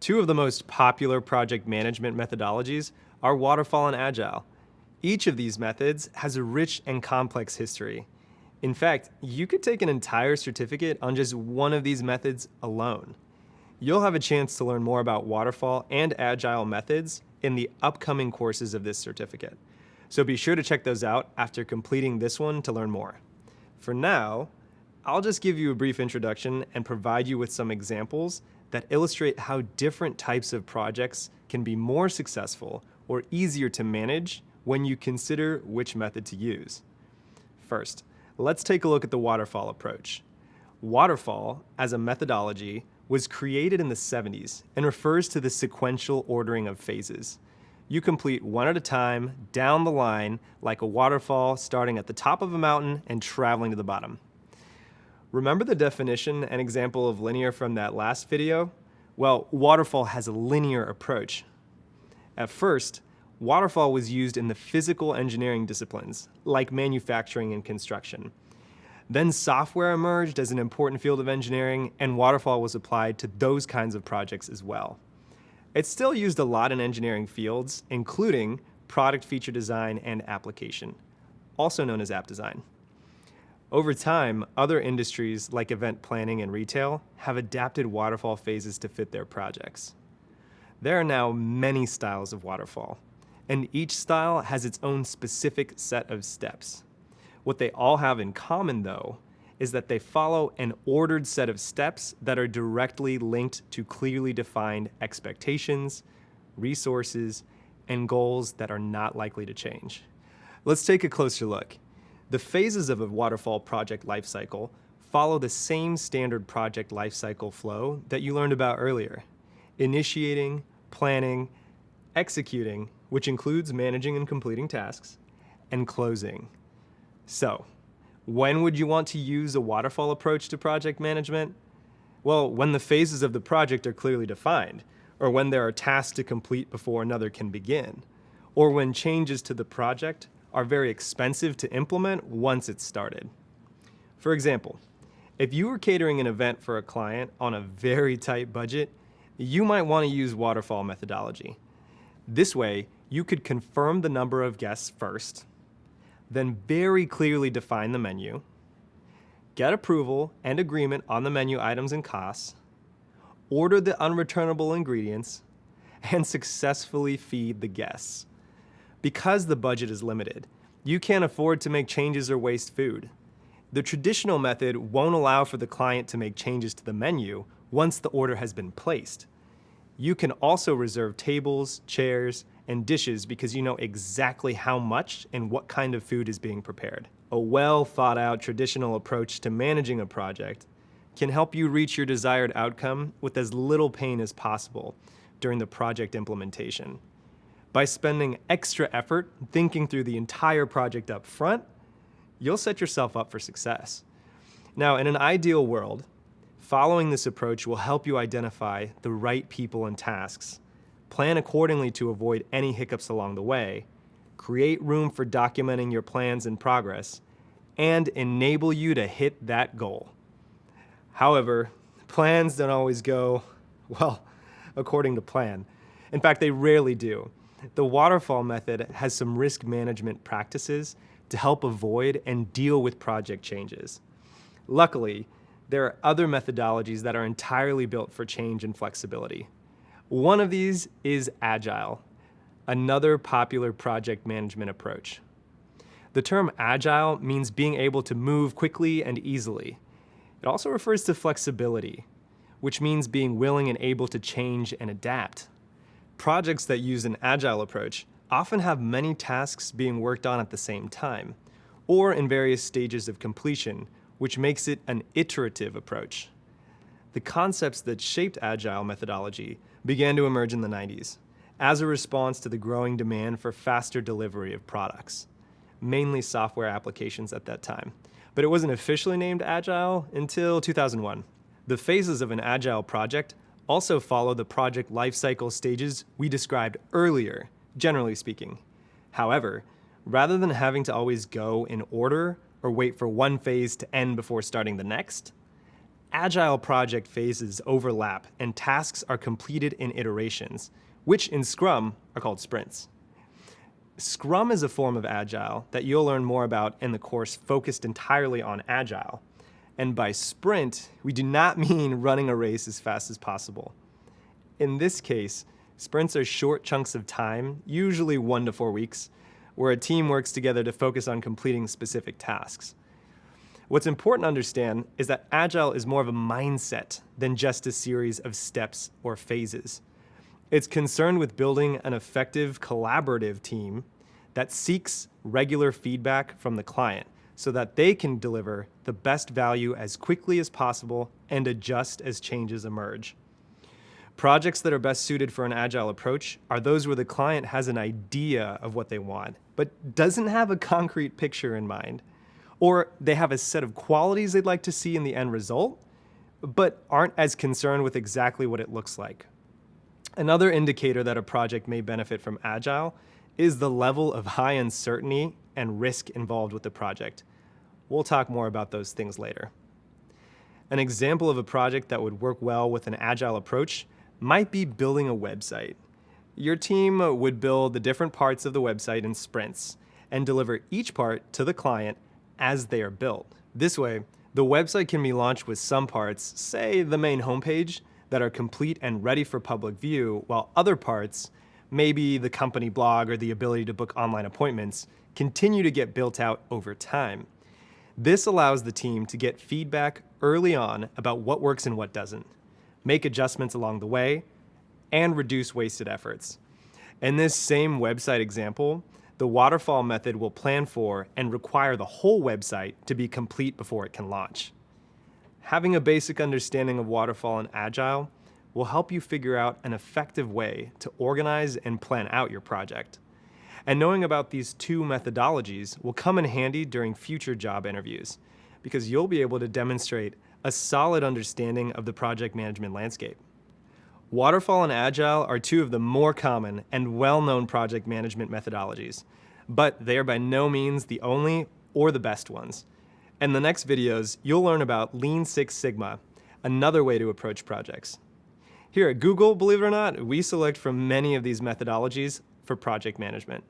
Two of the most popular project management methodologies are Waterfall and Agile. Each of these methods has a rich and complex history. In fact, you could take an entire certificate on just one of these methods alone. You'll have a chance to learn more about Waterfall and Agile methods in the upcoming courses of this certificate. So be sure to check those out after completing this one to learn more. For now, I'll just give you a brief introduction and provide you with some examples that illustrate how different types of projects can be more successful or easier to manage when you consider which method to use. First, let's take a look at the waterfall approach. Waterfall, as a methodology, was created in the 70s and refers to the sequential ordering of phases. You complete one at a time, down the line, like a waterfall starting at the top of a mountain and traveling to the bottom. Remember the definition and example of linear from that last video? Well, Waterfall has a linear approach. At first, Waterfall was used in the physical engineering disciplines, like manufacturing and construction. Then software emerged as an important field of engineering, and Waterfall was applied to those kinds of projects as well. It's still used a lot in engineering fields, including product feature design and application, also known as app design. Over time, other industries like event planning and retail have adapted waterfall phases to fit their projects. There are now many styles of waterfall, and each style has its own specific set of steps. What they all have in common, though, is that they follow an ordered set of steps that are directly linked to clearly defined expectations, resources, and goals that are not likely to change. Let's take a closer look. The phases of a waterfall project lifecycle follow the same standard project lifecycle flow that you learned about earlier: initiating, planning, executing, which includes managing and completing tasks, and closing. So, when would you want to use a waterfall approach to project management? Well, when the phases of the project are clearly defined, or when there are tasks to complete before another can begin, or when changes to the project are very expensive to implement once it's started. For example, if you were catering an event for a client on a very tight budget, you might want to use waterfall methodology. This way, you could confirm the number of guests first, then very clearly define the menu, get approval and agreement on the menu items and costs, order the unreturnable ingredients, and successfully feed the guests. Because the budget is limited, you can't afford to make changes or waste food. The traditional method won't allow for the client to make changes to the menu once the order has been placed. You can also reserve tables, chairs, and dishes because you know exactly how much and what kind of food is being prepared. A well-thought-out traditional approach to managing a project can help you reach your desired outcome with as little pain as possible during the project implementation. By spending extra effort thinking through the entire project up front, you'll set yourself up for success. Now, in an ideal world, following this approach will help you identify the right people and tasks, plan accordingly to avoid any hiccups along the way, create room for documenting your plans and progress, and enable you to hit that goal. However, plans don't always go, well, according to plan. In fact, they rarely do. The waterfall method has some risk management practices to help avoid and deal with project changes. Luckily, there are other methodologies that are entirely built for change and flexibility. One of these is Agile, another popular project management approach. The term Agile means being able to move quickly and easily. It also refers to flexibility, which means being willing and able to change and adapt. Projects that use an Agile approach often have many tasks being worked on at the same time, or in various stages of completion, which makes it an iterative approach. The concepts that shaped Agile methodology began to emerge in the 90s as a response to the growing demand for faster delivery of products, mainly software applications at that time. But it wasn't officially named Agile until 2001. The phases of an Agile project also follow the project lifecycle stages we described earlier, generally speaking. However, rather than having to always go in order or wait for one phase to end before starting the next, Agile project phases overlap and tasks are completed in iterations, which in Scrum are called sprints. Scrum is a form of Agile that you'll learn more about in the course focused entirely on Agile. And by sprint, we do not mean running a race as fast as possible. In this case, sprints are short chunks of time, usually 1 to 4 weeks, where a team works together to focus on completing specific tasks. What's important to understand is that Agile is more of a mindset than just a series of steps or phases. It's concerned with building an effective collaborative team that seeks regular feedback from the client so that they can deliver the best value as quickly as possible and adjust as changes emerge. Projects that are best suited for an Agile approach are those where the client has an idea of what they want, but doesn't have a concrete picture in mind. Or they have a set of qualities they'd like to see in the end result, but aren't as concerned with exactly what it looks like. Another indicator that a project may benefit from Agile is the level of high uncertainty and risk involved with the project. We'll talk more about those things later. An example of a project that would work well with an Agile approach might be building a website. Your team would build the different parts of the website in sprints and deliver each part to the client as they are built. This way, the website can be launched with some parts, say the main homepage, that are complete and ready for public view, while other parts, maybe the company blog or the ability to book online appointments, continue to get built out over time. This allows the team to get feedback early on about what works and what doesn't, make adjustments along the way, and reduce wasted efforts. In this same website example, the waterfall method will plan for and require the whole website to be complete before it can launch. Having a basic understanding of Waterfall and Agile will help you figure out an effective way to organize and plan out your project. And knowing about these two methodologies will come in handy during future job interviews, because you'll be able to demonstrate a solid understanding of the project management landscape. Waterfall and Agile are two of the more common and well-known project management methodologies, but they are by no means the only or the best ones. In the next videos, you'll learn about Lean Six Sigma, another way to approach projects. Here at Google, believe it or not, we select from many of these methodologies for project management.